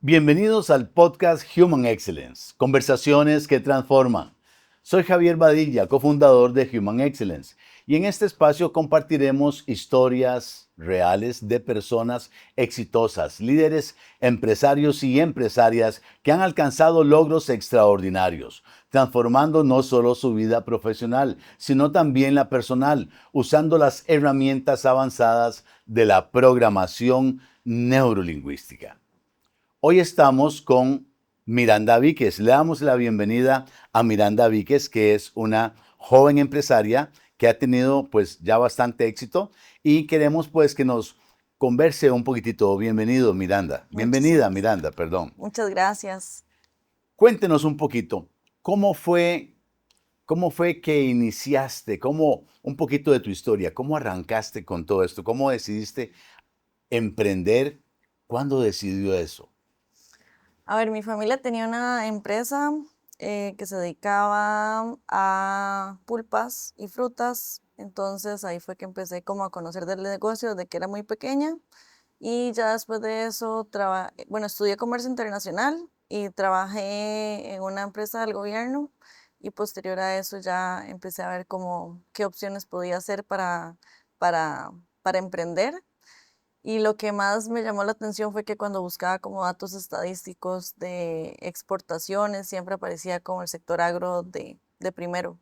Bienvenidos al podcast Human Excellence, conversaciones que transforman. Soy Javier Badilla, cofundador de Human Excellence, y en este espacio compartiremos historias reales de personas exitosas, líderes, empresarios y empresarias que han alcanzado logros extraordinarios, transformando no solo su vida profesional, sino también la personal, usando las herramientas avanzadas de la programación neurolingüística. Hoy estamos con Miranda Víquez. Le damos la bienvenida a Miranda Víquez, que es una joven empresaria que ha tenido pues ya bastante éxito y queremos pues que nos converse un poquitito. Bienvenido, Miranda. Bienvenida, Muchísimas, Miranda, perdón. muchas gracias. Cuéntenos un poquito, ¿cómo fue, cómo fue que iniciaste? Un poquito de tu historia, ¿cómo arrancaste con todo esto? ¿Cómo decidiste emprender? ¿Cuándo decidió eso? A ver, mi familia tenía una empresa que se dedicaba a pulpas y frutas, entonces ahí fue que empecé como a conocer del negocio desde que era muy pequeña y ya después de eso, bueno, estudié comercio internacional y trabajé en una empresa del gobierno y posterior a eso ya empecé a ver como qué opciones podía hacer para, para emprender. Y lo que más me llamó la atención fue que cuando buscaba como datos estadísticos de exportaciones, siempre aparecía como el sector agro de primero.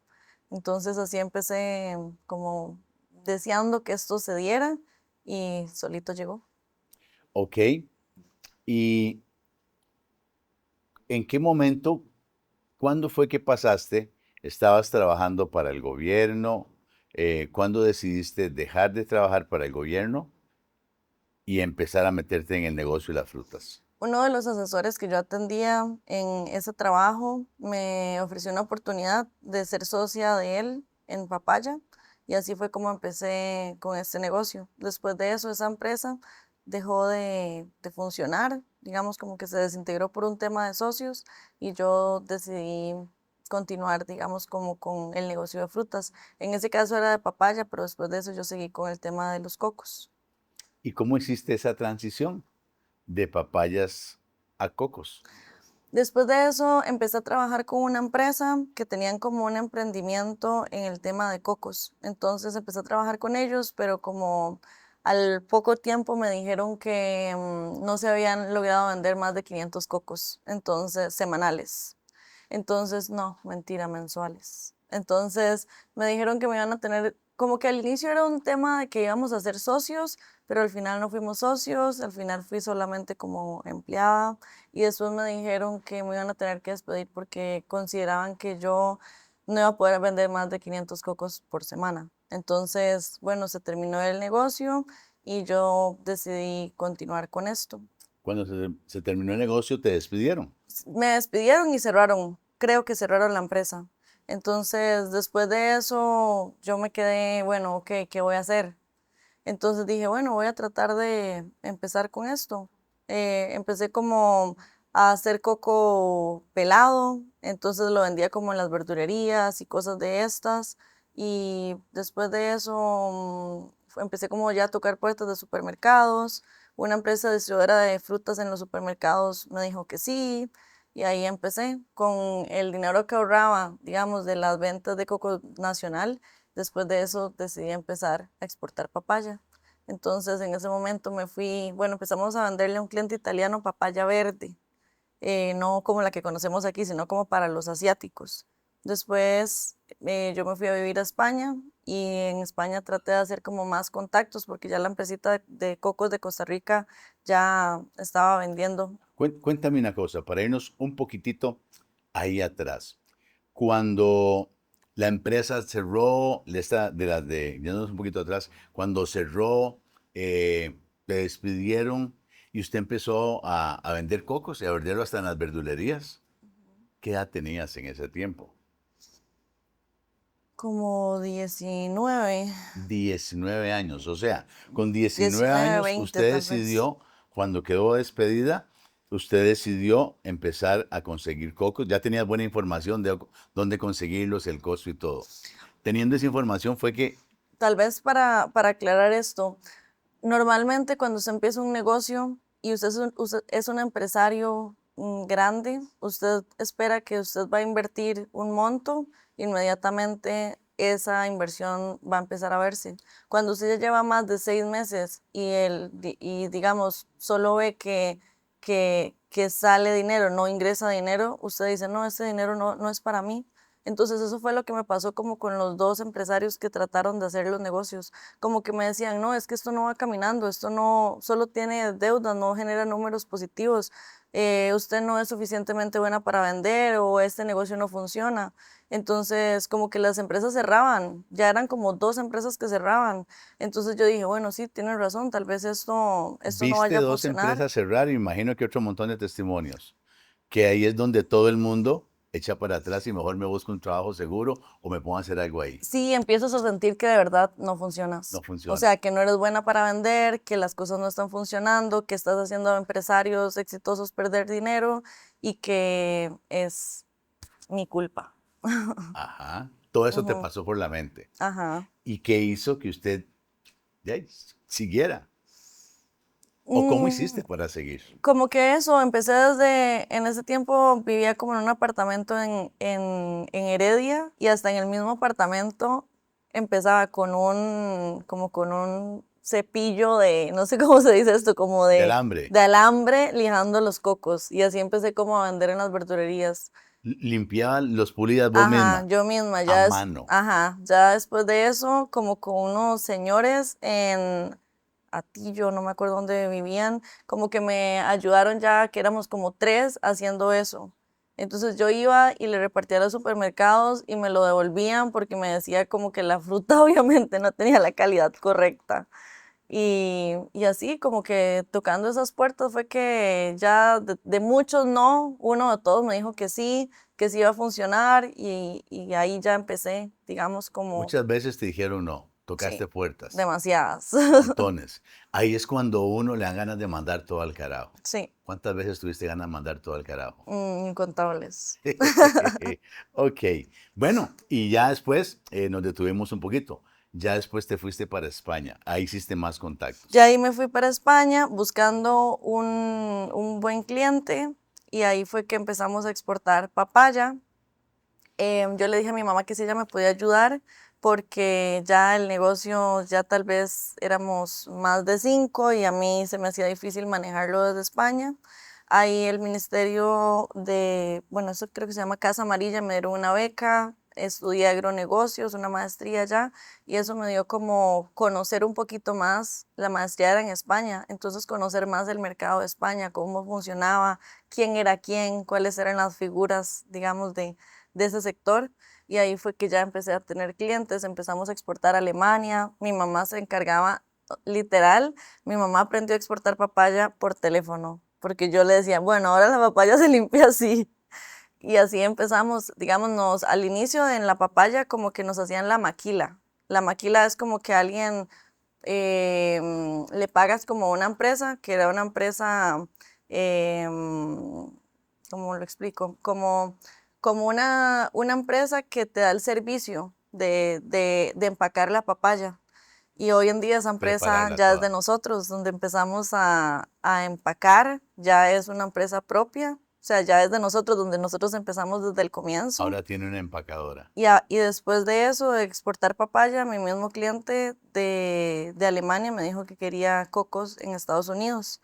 Entonces así empecé como deseando que esto se diera y solito llegó. ¿Ok? ¿Y en qué momento, cuándo fue que pasaste? ¿Estabas trabajando para el gobierno? ¿Cuándo decidiste dejar de trabajar para el gobierno y empezar a meterte en el negocio de las frutas? Uno de los asesores que yo atendía en ese trabajo me ofreció una oportunidad de ser socia de él en Papaya y así fue como empecé con este negocio. Después de eso, esa empresa dejó de funcionar, digamos como que se desintegró por un tema de socios y yo decidí continuar, digamos, como con el negocio de frutas. En ese caso era de papaya, pero después de eso yo seguí con el tema de los cocos. ¿Y cómo hiciste esa transición de papayas a cocos? Después de eso, empecé a trabajar con una empresa que tenían como un emprendimiento en el tema de cocos. Entonces empecé a trabajar con ellos, pero como al poco tiempo me dijeron que no se habían logrado vender más de 500 cocos, entonces semanales. Entonces, no, mentira, mensuales. Entonces me dijeron que me iban a tener, como que al inicio era un tema de que íbamos a ser socios, pero al final no fuimos socios, al final fui solamente como empleada y después me dijeron que me iban a tener que despedir porque consideraban que yo no iba a poder vender más de 500 cocos por semana. Entonces, bueno, se terminó el negocio y yo decidí continuar con esto. Cuando se terminó el negocio, te despidieron. Me despidieron y cerraron, creo que cerraron la empresa. Entonces, después de eso, yo me quedé, bueno, ok, ¿qué voy a hacer? Entonces dije, bueno, voy a tratar de empezar con esto. Empecé como a hacer coco pelado, entonces lo vendía como en las verdulerías y cosas de estas. Y después de eso empecé como ya a tocar puertas de supermercados. Una empresa distribuidora de frutas en los supermercados me dijo que sí. Y ahí empecé con el dinero que ahorraba, digamos, de las ventas de coco nacional. Después de eso decidí empezar a exportar papaya. Entonces en ese momento me fui, bueno, empezamos a venderle a un cliente italiano papaya verde, no como la que conocemos aquí, sino como para los asiáticos. Después yo me fui a vivir a España y en España traté de hacer como más contactos porque ya la empresita de cocos de Costa Rica ya estaba vendiendo. Cuéntame una cosa, para irnos un poquitito ahí atrás. Cuando la empresa cerró, yéndonos un poquito atrás, cuando cerró, te despidieron y usted empezó a vender cocos y a venderlo hasta en las verdulerías. ¿Qué edad tenías en ese tiempo? Como 19, 19 años. O sea, con 19 19, años 20 usted tal vez. decidió, cuando quedó despedida, usted decidió empezar a conseguir cocos. Ya tenías buena información de dónde conseguirlos, el costo y todo. Teniendo esa información fue que, Tal vez para aclarar esto, normalmente cuando se empieza un negocio y usted es un empresario grande, usted espera que usted va a invertir un monto, inmediatamente esa inversión va a empezar a verse. Cuando usted ya lleva más de 6 meses y digamos, solo ve que sale dinero, no ingresa dinero, usted dice, no, este dinero no es para mí. Entonces eso fue lo que me pasó como con los dos empresarios que trataron de hacer los negocios. Como que me decían, no, es que esto no va caminando, esto no, solo tiene deudas, no genera números positivos, usted no es suficientemente buena para vender o este negocio no funciona. Entonces como que las empresas cerraban, ya eran como dos empresas que cerraban. Entonces yo dije, bueno, sí, tienes razón, tal vez esto no Viste vaya a dos funcionar. empresas cerrar y imagino que otro montón de testimonios, que ahí es donde todo el mundo echa para atrás y mejor me busco un trabajo seguro o me pongo a hacer algo ahí. Sí, empiezas a sentir que de verdad no funcionas. No O funciona. sea, que no eres buena para vender, que las cosas no están funcionando, que estás haciendo a empresarios exitosos perder dinero y que es mi culpa. Ajá. Todo eso te Ujú, pasó por la mente. ajá. ¿Y qué hizo que usted ya, siguiera? ¿O cómo Mm, hiciste para seguir? Como que eso, empecé en ese tiempo vivía como en un apartamento en Heredia y hasta en el mismo apartamento empezaba como con un cepillo de, no sé cómo se dice esto, como Del hambre. de alambre lijando los cocos y así empecé como a vender en las verdurerías. Limpiaba los pulidas vos Ajá, misma, yo misma, a mano. ya después de eso, como con unos señores en Atillo, no me acuerdo dónde vivían, como que me ayudaron ya, que éramos como tres haciendo eso. Entonces yo iba y le repartía a los supermercados y me lo devolvían porque me decía como que la fruta obviamente no tenía la calidad correcta. Y así como que tocando esas puertas fue que ya de muchos no, uno de todos me dijo que sí iba a funcionar y ahí ya empecé, digamos como, Muchas veces te dijeron no, sí, tocaste puertas, demasiadas. montones. Ahí es cuando uno le dan ganas de mandar todo al carajo. Sí, ¿Cuántas veces tuviste ganas de mandar todo al carajo? incontables. Ok, bueno, y ya después nos detuvimos un poquito. Ya después te fuiste para España. Ahí hiciste más Ya contactos. ahí me fui para España buscando un buen cliente y ahí fue que empezamos a exportar papaya. Yo le dije a mi mamá que si ella me podía ayudar porque ya el negocio, ya tal vez éramos más de 5 y a mí se me hacía difícil manejarlo desde España. Ahí el ministerio bueno, eso creo que se llama Casa Amarilla, me dieron una beca, estudié agronegocios, una maestría allá, y eso me dio como conocer un poquito más, la maestría era en España, entonces conocer más del mercado de España, cómo funcionaba, quién era quién, cuáles eran las figuras, digamos, de ese sector. Y ahí fue que ya empecé a tener clientes, empezamos a exportar a Alemania, mi mamá se encargaba, literal, mi mamá aprendió a exportar papaya por teléfono, porque yo le decía, bueno, ahora la papaya se limpia así. Y así empezamos, digámonos, al inicio en la papaya como que nos hacían la maquila. La maquila es como que alguien le pagas como una empresa, que era una empresa, ¿cómo lo explico? Como una empresa que te da el servicio de empacar la papaya. Y hoy en día esa empresa Prepararla ya es de toda. nosotros, donde empezamos a empacar, ya es una empresa propia, o sea, ya es de nosotros, donde nosotros empezamos desde el comienzo. Ahora tiene una empacadora. Y después de eso, de exportar papaya, mi mismo cliente de Alemania me dijo que quería cocos en Estados Unidos.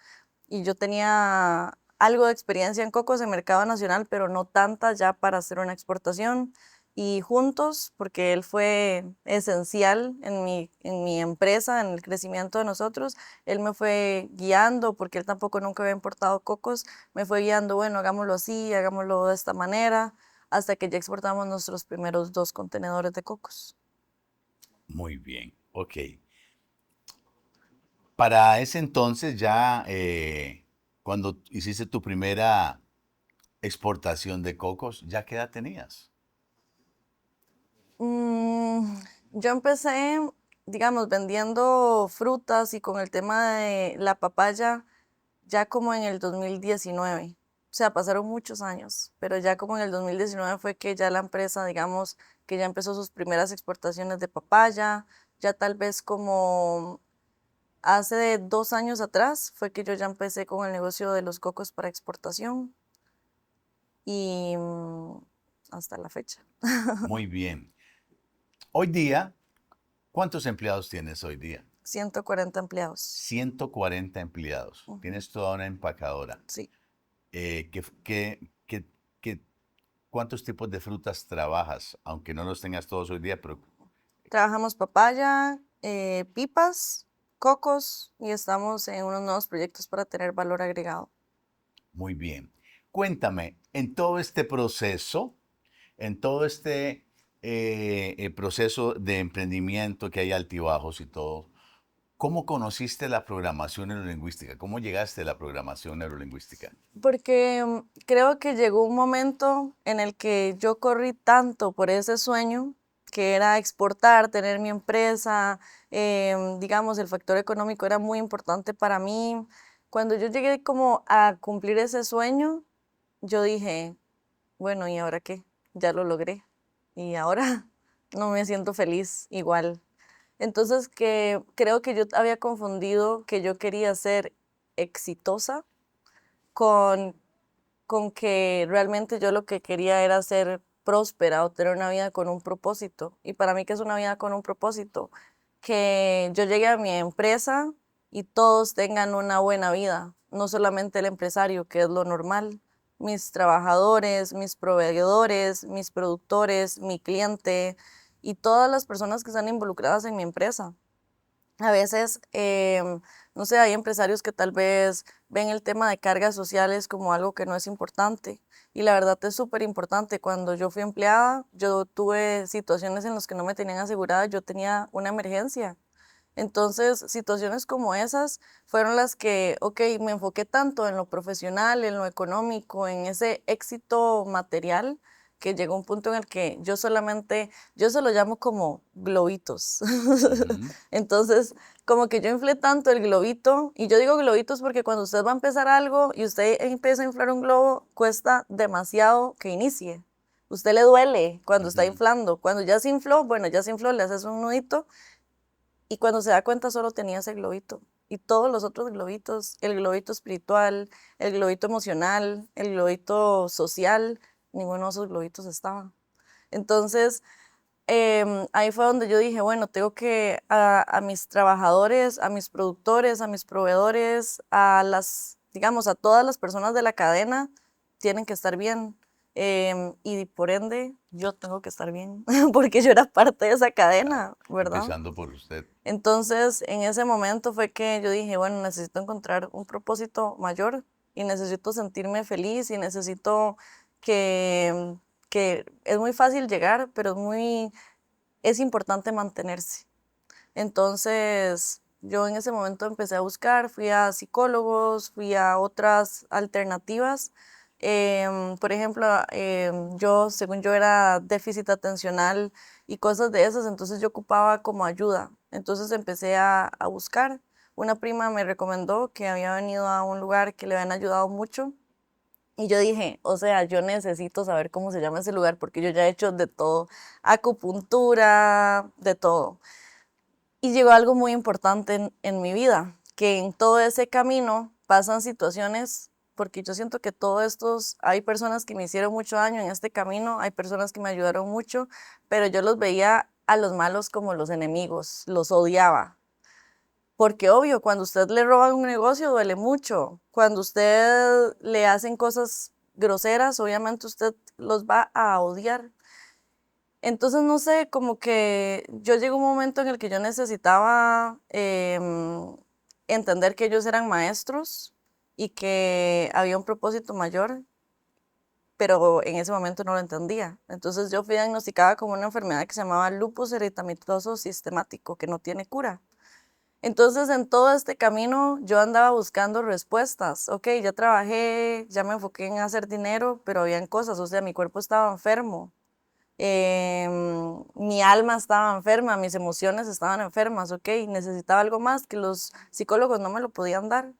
Y yo tenía algo de experiencia en cocos en mercado nacional, pero no tanta ya para hacer una exportación. Y juntos, porque él fue esencial en mi empresa, en el crecimiento de nosotros, él me fue guiando, porque él tampoco nunca había importado cocos, me fue guiando, bueno, hagámoslo así, hagámoslo de esta manera hasta que ya exportamos nuestros primeros 2 contenedores de cocos. Muy bien, ok. Para ese entonces ya, cuando hiciste tu primera exportación de cocos, ¿ya qué edad tenías? Mm, yo empecé, digamos, vendiendo frutas y con el tema de la papaya ya como en el 2019. O sea, pasaron muchos años, pero ya como en el 2019 fue que ya la empresa, digamos, que ya empezó sus primeras exportaciones de papaya, ya tal vez como hace 2 años atrás fue que yo ya empecé con el negocio de los cocos para exportación y hasta la fecha. Muy bien. Hoy día, ¿cuántos empleados tienes hoy día? 140 empleados. 140 empleados. Ujú. Tienes toda una empacadora. Sí. Eh, ¿qué, qué- qué- qué- cuántos tipos de frutas trabajas? Aunque no los tengas todos hoy día, pero Trabajamos papaya, pipas, cocos y estamos en unos nuevos proyectos para tener valor agregado. muy bien. Cuéntame, en todo este proceso, en todo este proceso de emprendimiento que hay altibajos y todo, ¿cómo conociste la programación neurolingüística? ¿Cómo llegaste a la programación neurolingüística? Porque creo que llegó un momento en el que yo corrí tanto por ese sueño, que era exportar, tener mi empresa, digamos, el factor económico era muy importante para mí. Cuando yo llegué como a cumplir ese sueño, yo dije, bueno, ¿y ahora qué? Ya lo logré. Y ahora no me siento feliz igual. Entonces que creo que yo había confundido que yo quería ser exitosa con, con que realmente yo lo que quería era ser próspera o tener una vida con un propósito. Y para mí, ¿que es una vida con un propósito? Que yo llegue a mi empresa y todos tengan una buena vida, no solamente el empresario, que es lo normal, mis trabajadores, mis proveedores, mis productores, mi cliente y todas las personas que están involucradas en mi empresa. A veces, no sé, hay empresarios que tal vez ven el tema de cargas sociales como algo que no es importante. Y la verdad es súper importante. Cuando yo fui empleada, yo tuve situaciones en las que no me tenían asegurada, yo tenía una emergencia. Entonces, situaciones como esas fueron las que, ok, me enfoqué tanto en lo profesional, en lo económico, en ese éxito material, que llegó un punto en el que yo solamente, yo se lo llamo como globitos. Ujú. Entonces, como que yo inflé tanto el globito, y yo digo globitos porque cuando usted va a empezar algo y usted empieza a inflar un globo, cuesta demasiado que inicie. Usted le duele cuando está Ujú. inflando. Cuando ya se infló, bueno, ya se infló, le haces un nudito y cuando se da cuenta solo tenía ese globito. Y todos los otros globitos, el globito espiritual, el globito emocional, el globito social, ninguno de esos globitos estaba. Entonces, ahí fue donde yo dije, bueno, tengo que a mis trabajadores, a mis productores, a mis proveedores, a las, digamos, a todas las personas de la cadena, tienen que estar bien. Y por ende, yo tengo que estar bien, porque yo era parte de esa Claro, cadena, ¿verdad? empezando por usted. Entonces, en ese momento fue que yo dije, bueno, necesito encontrar un propósito mayor y necesito sentirme feliz y necesito que, que es muy fácil llegar, pero es importante mantenerse. Entonces, yo en ese momento empecé a buscar, fui a psicólogos, fui a otras alternativas. Por ejemplo, yo, según yo, era déficit atencional y cosas de esas, entonces yo ocupaba como ayuda. Entonces empecé a buscar. Una prima me recomendó que había venido a un lugar que le habían ayudado mucho. Y yo dije, o sea, yo necesito saber cómo se llama ese lugar porque yo ya he hecho de todo, acupuntura, de todo. Y llegó algo muy importante en mi vida, que en todo ese camino pasan situaciones, porque yo siento que todos estos, hay personas que me hicieron mucho daño en este camino, hay personas que me ayudaron mucho, pero yo los veía a los malos como los enemigos, los odiaba. Porque obvio, cuando usted le roba un negocio duele mucho. Cuando usted le hacen cosas groseras, obviamente usted los va a odiar. Entonces, no sé, como que yo llegó un momento en el que yo necesitaba entender que ellos eran maestros y que había un propósito mayor, pero en ese momento no lo entendía. Entonces yo fui diagnosticada con una enfermedad que se llamaba lupus eritematoso sistemático, que no tiene cura. Entonces, en todo este camino yo andaba buscando respuestas. Ok, ya trabajé, ya me enfoqué en hacer dinero, pero habían cosas, o sea, mi cuerpo estaba enfermo, mi alma estaba enferma, mis emociones estaban enfermas, ok, necesitaba algo más que los psicólogos no me lo podían dar.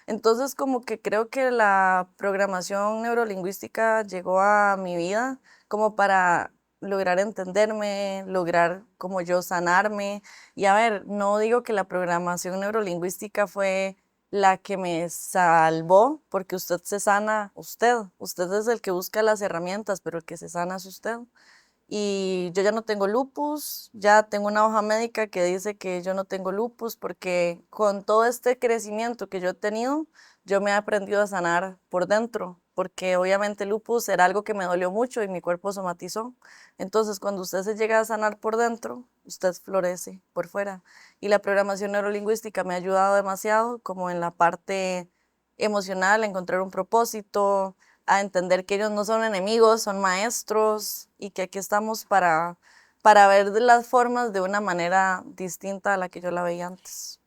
Entonces, como que creo que la programación neurolingüística llegó a mi vida como para lograr entenderme, lograr como yo sanarme. Y a ver, no digo que la programación neurolingüística fue la que me salvó, porque usted se sana usted. Usted es el que busca las herramientas, pero el que se sana es usted. Y yo ya no tengo lupus, ya tengo una hoja médica que dice que yo no tengo lupus, porque con todo este crecimiento que yo he tenido, yo me he aprendido a sanar por dentro, porque obviamente el lupus era algo que me dolió mucho y mi cuerpo somatizó. Entonces, cuando usted se llega a sanar por dentro, usted florece por fuera. Y la programación neurolingüística me ha ayudado demasiado, como en la parte emocional, a encontrar un propósito, a entender que ellos no son enemigos, son maestros y que aquí estamos para ver las formas de una manera distinta a la que yo la veía antes.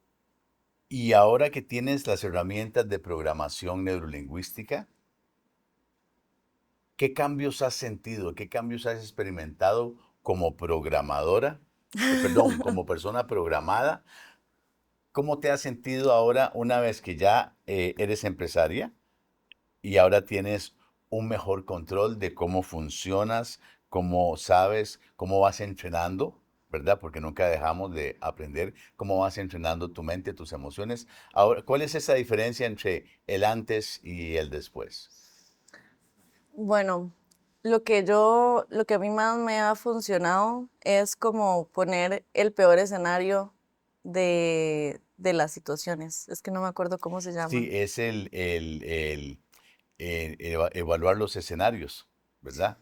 Y ahora que tienes las herramientas de programación neurolingüística, ¿qué cambios has sentido? ¿Qué cambios has experimentado como programadora? Perdón, como persona programada. ¿Cómo te has sentido ahora una vez que ya eres empresaria y ahora tienes un mejor control de cómo funcionas, cómo sabes, cómo vas entrenando, ¿verdad? Porque nunca dejamos de aprender cómo vas entrenando tu mente, tus emociones. Ahora, ¿cuál es esa diferencia entre el antes y el después? Bueno, lo que a mí más me ha funcionado es como poner el peor escenario de las situaciones. Es que no me acuerdo cómo se llama. Sí, es evaluar los escenarios, ¿verdad?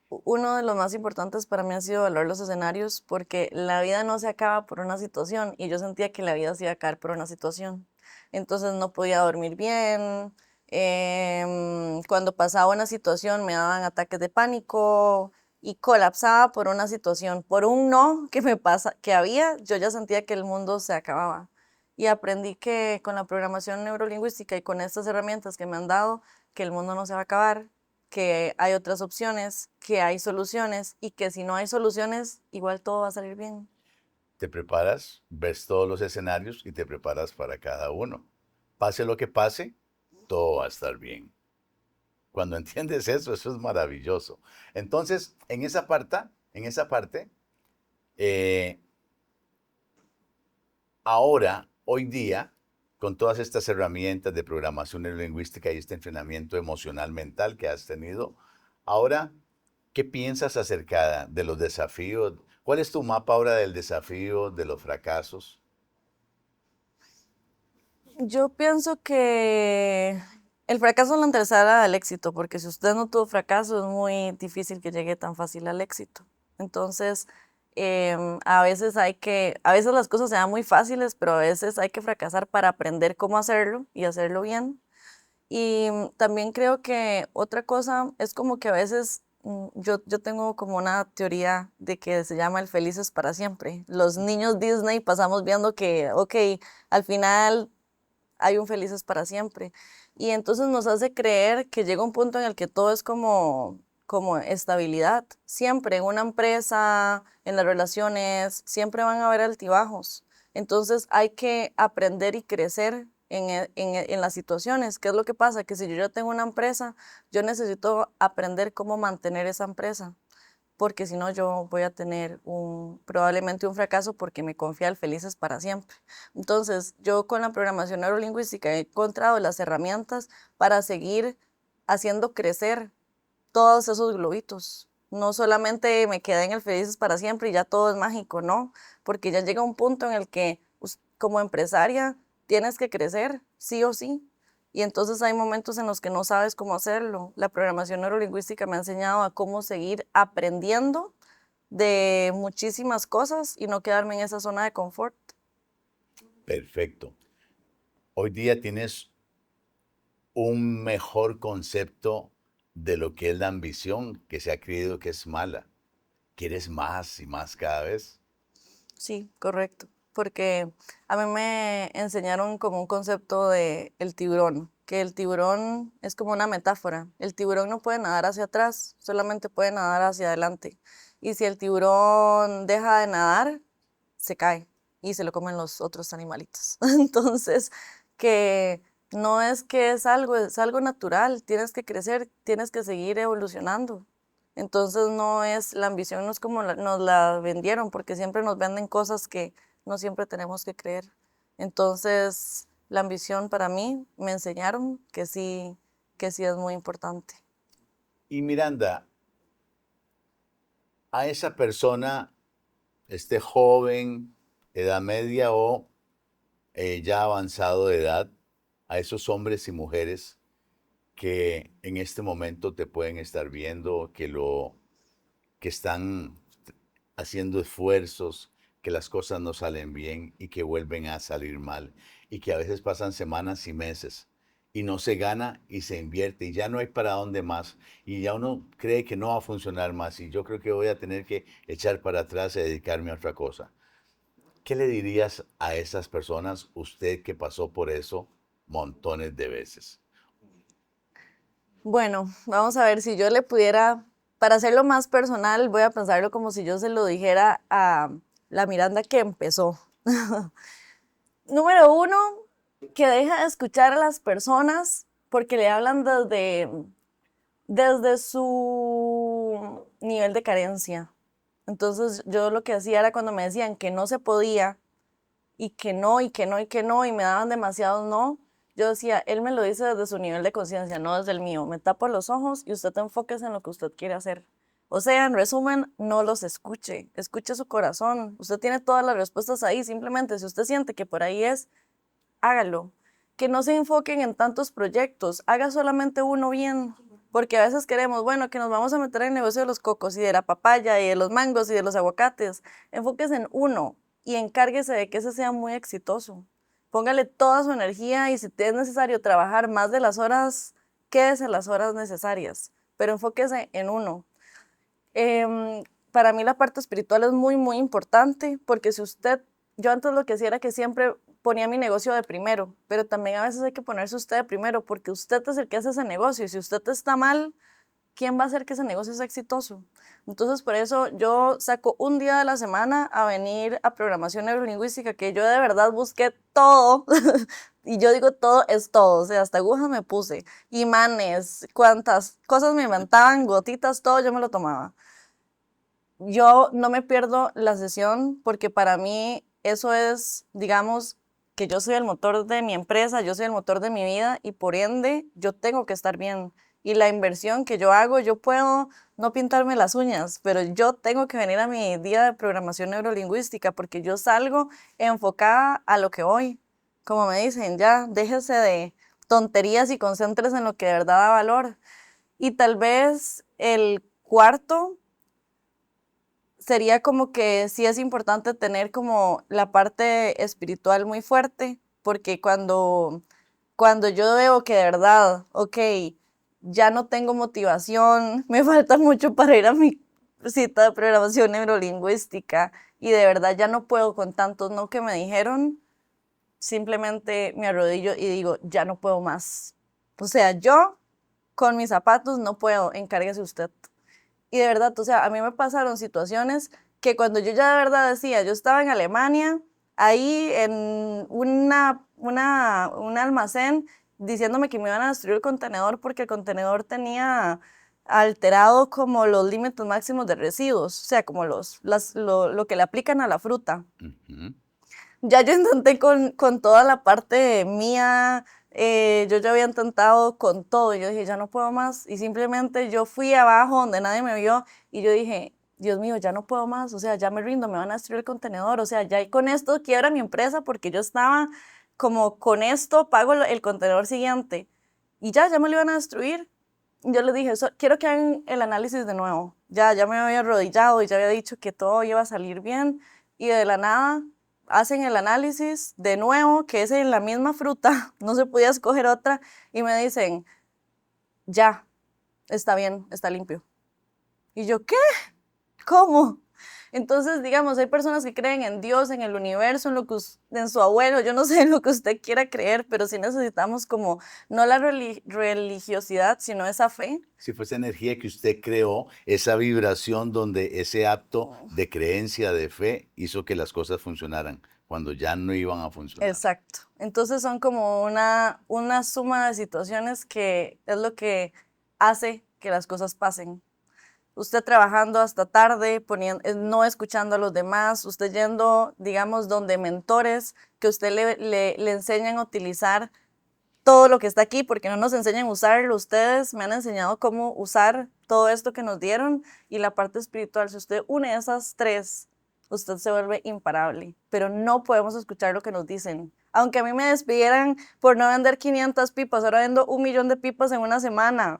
Uno de los más importantes para mí ha sido evaluar los escenarios porque la vida no se acaba por una situación y yo sentía que la vida se iba a acabar por una situación. Entonces no podía dormir bien. Cuando pasaba una situación me daban ataques de pánico y colapsaba por una situación, por un no que me pasa, que había, yo ya sentía que el mundo se acababa. Y aprendí que con la programación neurolingüística y con estas herramientas que me han dado, que el mundo no se va a acabar, que hay otras opciones, que hay soluciones y que si no hay soluciones, igual todo va a salir bien. Te preparas, ves todos los escenarios y te preparas para cada uno. Pase lo que pase, todo va a estar bien. Cuando entiendes eso es maravilloso. Entonces, en esa parte, eh, ahora, hoy día, con todas estas herramientas de programación neurolingüística y este entrenamiento emocional mental que has tenido, ahora, ¿qué piensas acerca de los desafíos? ¿Cuál es tu mapa ahora del desafío, de los fracasos? Yo pienso que el fracaso es la antesala al éxito, porque si usted no tuvo fracaso es muy difícil que llegue tan fácil al éxito. Entonces, a veces las cosas se dan muy fáciles, pero a veces hay que fracasar para aprender cómo hacerlo y hacerlo bien. Y también creo que otra cosa es como que a veces yo tengo como una teoría de que se llama el felices para siempre. Los niños Disney pasamos viendo que, ok, al final hay un felices para siempre. Y entonces nos hace creer que llega un punto en el que todo es como estabilidad. Siempre en una empresa, en las relaciones, siempre van a haber altibajos. Entonces hay que aprender y crecer en las situaciones. ¿Qué es lo que pasa? Que si yo ya tengo una empresa, yo necesito aprender cómo mantener esa empresa porque si no yo voy a tener probablemente un fracaso porque me confía el felices para siempre. Entonces, yo con la programación neurolingüística he encontrado las herramientas para seguir haciendo crecer todos esos globitos. No solamente me quedé en el felices para siempre y ya todo es mágico, no, porque ya llega un punto en el que como empresaria tienes que crecer, sí o sí. Y entonces hay momentos en los que no sabes cómo hacerlo. La programación neurolingüística me ha enseñado a cómo seguir aprendiendo de muchísimas cosas y no quedarme en esa zona de confort. Perfecto. Hoy día tienes un mejor concepto de lo que es la ambición que se ha creído que es mala. Quieres más y más cada vez. Sí, correcto. Porque a mí me enseñaron como un concepto de el tiburón, que el tiburón es como una metáfora. El tiburón no puede nadar hacia atrás, solamente puede nadar hacia adelante. Y si el tiburón deja de nadar, se cae y se lo comen los otros animalitos. Entonces, que no es que es algo natural, tienes que crecer, tienes que seguir evolucionando. Entonces no es, la ambición no es como nos la vendieron, porque siempre nos venden cosas que no siempre tenemos que creer. Entonces la ambición para mí me enseñaron que sí es muy importante. Y Miranda, a esa persona, este joven, edad media o ya avanzado de edad, a esos hombres y mujeres que en este momento te pueden estar viendo, que están haciendo esfuerzos, que las cosas no salen bien y que vuelven a salir mal y que a veces pasan semanas y meses y no se gana y se invierte y ya no hay para dónde más y ya uno cree que no va a funcionar más y yo creo que voy a tener que echar para atrás y dedicarme a otra cosa. ¿Qué le dirías a esas personas, usted que pasó por eso montones de veces? Bueno, vamos a ver si yo le pudiera, para hacerlo más personal, voy a pensarlo como si yo se lo dijera a la Miranda que empezó. Número uno, que deja de escuchar a las personas porque le hablan desde su nivel de carencia. Entonces yo lo que hacía era cuando me decían que no se podía y que no, y que no, y que no, y me daban demasiados no, yo decía, él me lo dice desde su nivel de conciencia, no desde el mío. Me tapo los ojos y usted enfóquese en lo que usted quiere hacer. O sea, en resumen, no los escuche, escuche su corazón. Usted tiene todas las respuestas ahí, simplemente si usted siente que por ahí es, hágalo. Que no se enfoquen en tantos proyectos, haga solamente uno bien, porque a veces queremos, bueno, que nos vamos a meter en el negocio de los cocos y de la papaya y de los mangos y de los aguacates. Enfóquese en uno y encárguese de que ese sea muy exitoso. Póngale toda su energía y si es necesario trabajar más de las horas, quédese las horas necesarias, pero enfóquese en uno. Para mí la parte espiritual es muy, muy importante porque si usted, yo antes lo que hacía era que siempre ponía mi negocio de primero, pero también a veces hay que ponerse usted de primero porque usted es el que hace ese negocio y si usted está mal, ¿quién va a hacer que ese negocio sea exitoso? Entonces, por eso yo saco un día de la semana a venir a programación neurolingüística, que yo de verdad busqué todo, y yo digo todo es todo, o sea, hasta agujas me puse, imanes, cuantas cosas me inventaban, gotitas, todo yo me lo tomaba. Yo no me pierdo la sesión porque para mí eso es, digamos, que yo soy el motor de mi empresa, yo soy el motor de mi vida y por ende yo tengo que estar bien. Y la inversión que yo hago, yo puedo no pintarme las uñas, pero yo tengo que venir a mi día de programación neurolingüística porque yo salgo enfocada a lo que voy. Como me dicen, ya déjese de tonterías y concéntrese en lo que de verdad da valor. Y tal vez el cuarto sería como que sí es importante tener como la parte espiritual muy fuerte, porque cuando yo veo que de verdad, ok, ya no tengo motivación, me falta mucho para ir a mi cita de programación neurolingüística y de verdad ya no puedo con tantos no que me dijeron, simplemente me arrodillo y digo, ya no puedo más. O sea, yo con mis zapatos no puedo, encárguese usted. Y de verdad, o sea, a mí me pasaron situaciones que cuando yo ya de verdad decía, yo estaba en Alemania, ahí en un almacén, diciéndome que me iban a destruir el contenedor porque el contenedor tenía alterado como los límites máximos de residuos, o sea, como lo que le aplican a la fruta. Ujú. Ya yo intenté con toda la parte mía, yo ya había intentado con todo, y yo dije, ya no puedo más, y simplemente yo fui abajo donde nadie me vio, y yo dije, Dios mío, ya no puedo más, o sea, ya me rindo, me van a destruir el contenedor, o sea, ya con esto quiebra mi empresa, porque yo estaba como, con esto pago el contenedor siguiente, y ya me lo iban a destruir. Yo les dije, quiero que hagan el análisis de nuevo, ya me había arrodillado, y ya había dicho que todo iba a salir bien, y de la nada hacen el análisis de nuevo, que es en la misma fruta, no se podía escoger otra, y me dicen, ya, está bien, está limpio. Y yo, ¿qué? ¿Cómo? Entonces, digamos, hay personas que creen en Dios, en el universo, en su abuelo, yo no sé en lo que usted quiera creer, pero sí necesitamos como, no la religiosidad, sino esa fe. Si fue esa energía que usted creó, esa vibración donde ese acto de creencia, de fe, hizo que las cosas funcionaran cuando ya no iban a funcionar. Exacto. Entonces son como una suma de situaciones que es lo que hace que las cosas pasen. usted trabajando hasta tarde, no escuchando a los demás, usted yendo, digamos, donde mentores que usted le enseñan a utilizar todo lo que está aquí, porque no nos enseñan a usarlo. Ustedes me han enseñado cómo usar todo esto que nos dieron y la parte espiritual. Si usted une esas tres, usted se vuelve imparable, pero no podemos escuchar lo que nos dicen. Aunque a mí me despidieran por no vender 500 pipas, ahora vendo 1 millón de pipas en una semana.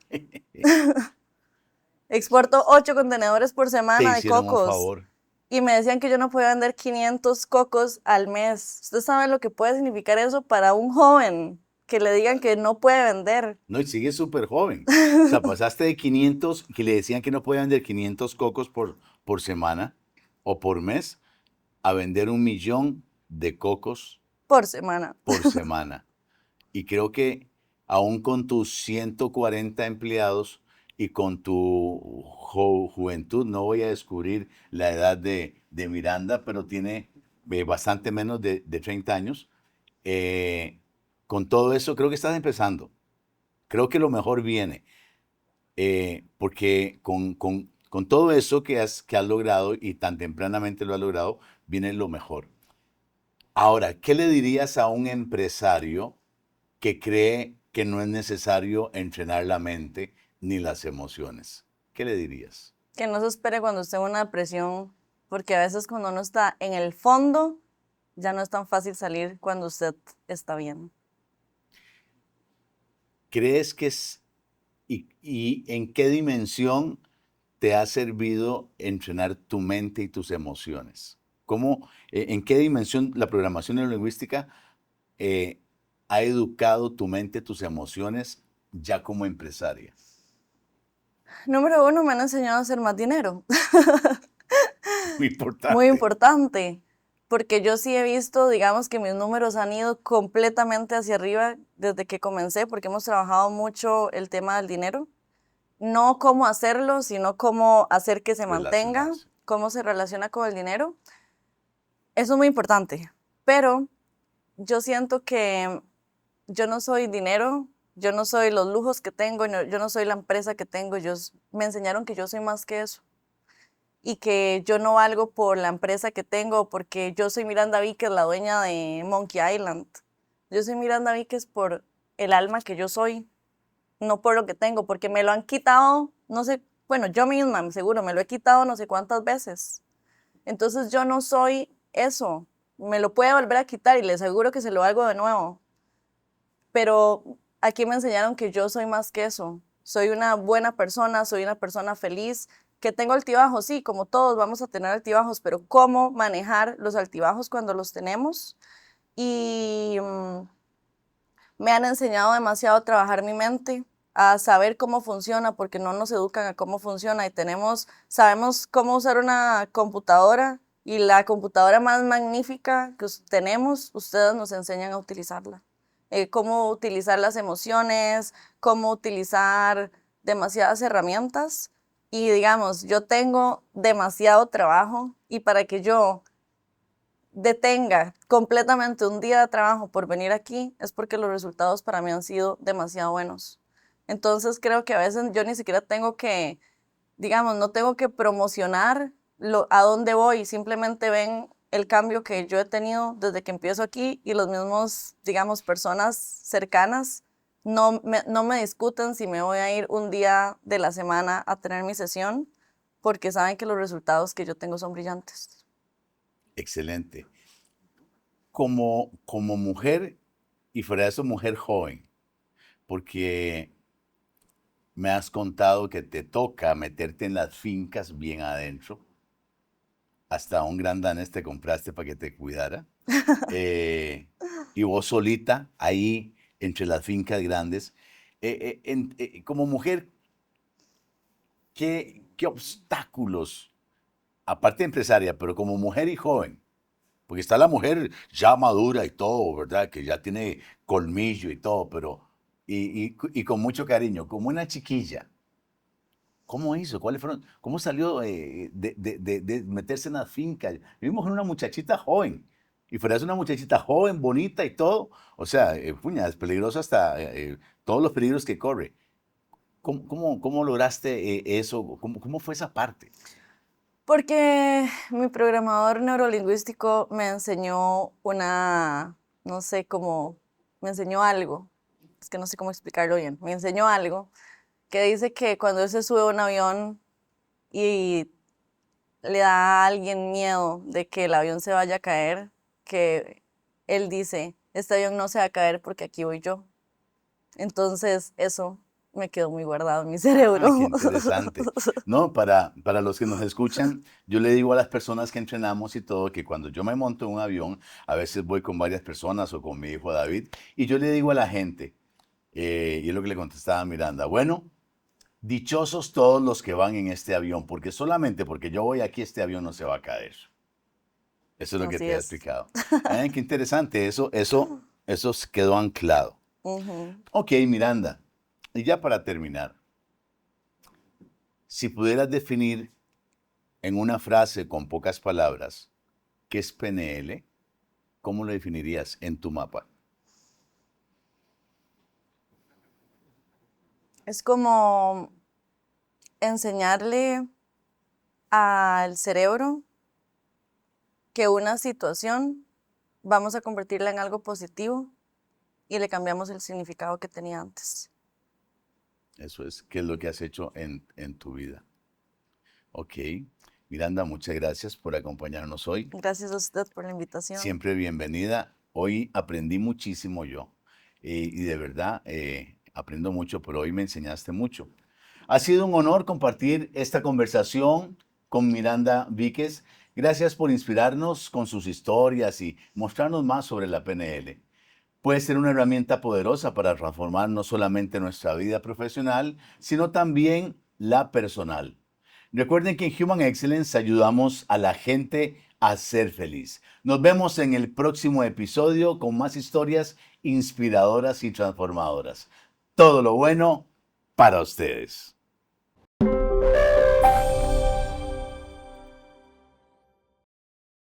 Exporto 8 contenedores por Te semana de hicieron un cocos. favor. Y me decían que yo no podía vender 500 cocos al mes. ¿Usted sabe lo que puede significar eso para un joven? Que le digan que no puede vender. No, y sigue súper joven. O sea, pasaste de 500, que le decían que no podía vender 500 cocos por semana o por mes, a vender 1 millón de cocos Por semana. por semana. Y creo que aún con tus 140 empleados y con tu juventud, no voy a descubrir la edad de Miranda, pero tiene bastante menos de 30 años. Con todo eso, creo que estás empezando. Creo que lo mejor viene. Porque con todo eso que has logrado y tan tempranamente lo has logrado, viene lo mejor. Ahora, ¿qué le dirías a un empresario que cree que no es necesario entrenar la mente ni las emociones? ¿Qué le dirías? Que no se espere cuando esté en una depresión, porque a veces cuando uno está en el fondo, ya no es tan fácil salir cuando usted está bien. ¿Crees que es y en qué dimensión te ha servido entrenar tu mente y tus emociones? ¿En qué dimensión la programación neurolingüística eh, ha educado tu mente, tus emociones ya como empresaria? Número 1, me han enseñado a hacer más dinero. Muy Muy importante. importante, porque yo sí he visto, digamos, que mis números han ido completamente hacia arriba desde que comencé, porque hemos trabajado mucho el tema del dinero. No cómo hacerlo, sino cómo hacer que se mantenga, Relacionarse. cómo se relaciona con el dinero. Eso es muy importante, pero yo siento que yo no soy dinero, yo no soy los lujos que tengo, yo no soy la empresa que tengo, me enseñaron que yo soy más que eso y que yo no valgo por la empresa que tengo, porque yo soy Miranda Víquez, la dueña de Monkey Island. Yo soy Miranda Víquez por el alma que yo soy, no por lo que tengo, porque me lo han quitado, no sé, bueno, yo misma seguro me lo he quitado no sé cuántas veces. Entonces yo no soy eso, me lo puede volver a quitar y le aseguro que se lo hago de nuevo. Pero aquí me enseñaron que yo soy más que eso. Soy una buena persona, soy una persona feliz, que tengo altibajos, sí, como todos vamos a tener altibajos, pero cómo manejar los altibajos cuando los tenemos. Y me han enseñado demasiado a trabajar mi mente, a saber cómo funciona, porque no nos educan a cómo funciona y sabemos cómo usar una computadora y la computadora más magnífica que tenemos, ustedes nos enseñan a utilizarla. Cómo utilizar las emociones, cómo utilizar demasiadas herramientas. Y digamos, yo tengo demasiado trabajo y para que yo detenga completamente un día de trabajo por venir aquí es porque los resultados para mí han sido demasiado buenos. Entonces creo que a veces yo ni siquiera tengo que, digamos, no tengo que promocionar a dónde voy, simplemente ven el cambio que yo he tenido desde que empiezo aquí y los mismos, digamos, personas cercanas no me discuten si me voy a ir un día de la semana a tener mi sesión porque saben que los resultados que yo tengo son brillantes. Excelente. Como mujer, y fuera de eso, mujer joven, porque me has contado que te toca meterte en las fincas bien adentro. Hasta un gran danés te compraste para que te cuidara. Y vos solita, ahí, entre las fincas grandes. Como mujer, ¿qué obstáculos, aparte de empresaria, pero como mujer y joven? Porque está la mujer ya madura y todo, ¿verdad? Que ya tiene colmillo y todo, pero... Y con mucho cariño, como una chiquilla. ¿Cómo hizo? ¿Cómo salió de meterse en la finca? Vivimos en una muchachita joven. Y fuera es una muchachita joven, bonita y todo. O sea, puña, es peligroso hasta todos los peligros que corre. ¿Cómo lograste eso? ¿Cómo fue esa parte? Porque mi programador neurolingüístico me enseñó no sé cómo, me enseñó algo, es que no sé cómo explicarlo bien, me enseñó algo que dice que cuando él se sube a un avión y le da a alguien miedo de que el avión se vaya a caer, que él dice, este avión no se va a caer porque aquí voy yo. Entonces eso me quedó muy guardado en mi Ah, qué cerebro. interesante. No, para los que nos escuchan, yo le digo a las personas que entrenamos y todo que cuando yo me monto en un avión, a veces voy con varias personas o con mi hijo David, y yo le digo a la gente, y es lo que le contestaba a Miranda, bueno, dichosos todos los que van en este avión, porque solamente porque yo voy aquí, este avión no se va a caer. Eso es lo que Así te he es. explicado. Qué interesante, eso quedó anclado. Ujú. Ok, Miranda, y ya para terminar, si pudieras definir en una frase con pocas palabras qué es PNL, ¿cómo lo definirías en tu mapa? Es como enseñarle al cerebro que una situación vamos a convertirla en algo positivo y le cambiamos el significado que tenía antes. Eso es, ¿qué es lo que has hecho en tu vida? Ok, Miranda, muchas gracias por acompañarnos hoy. Gracias a usted por la invitación. Siempre bienvenida. Hoy aprendí muchísimo yo y de verdad aprendo mucho, pero hoy me enseñaste mucho. Ha sido un honor compartir esta conversación con Miranda Víquez. Gracias por inspirarnos con sus historias y mostrarnos más sobre la PNL. Puede ser una herramienta poderosa para transformar no solamente nuestra vida profesional, sino también la personal. Recuerden que en Human Excellence ayudamos a la gente a ser feliz. Nos vemos en el próximo episodio con más historias inspiradoras y transformadoras. Todo lo bueno para ustedes.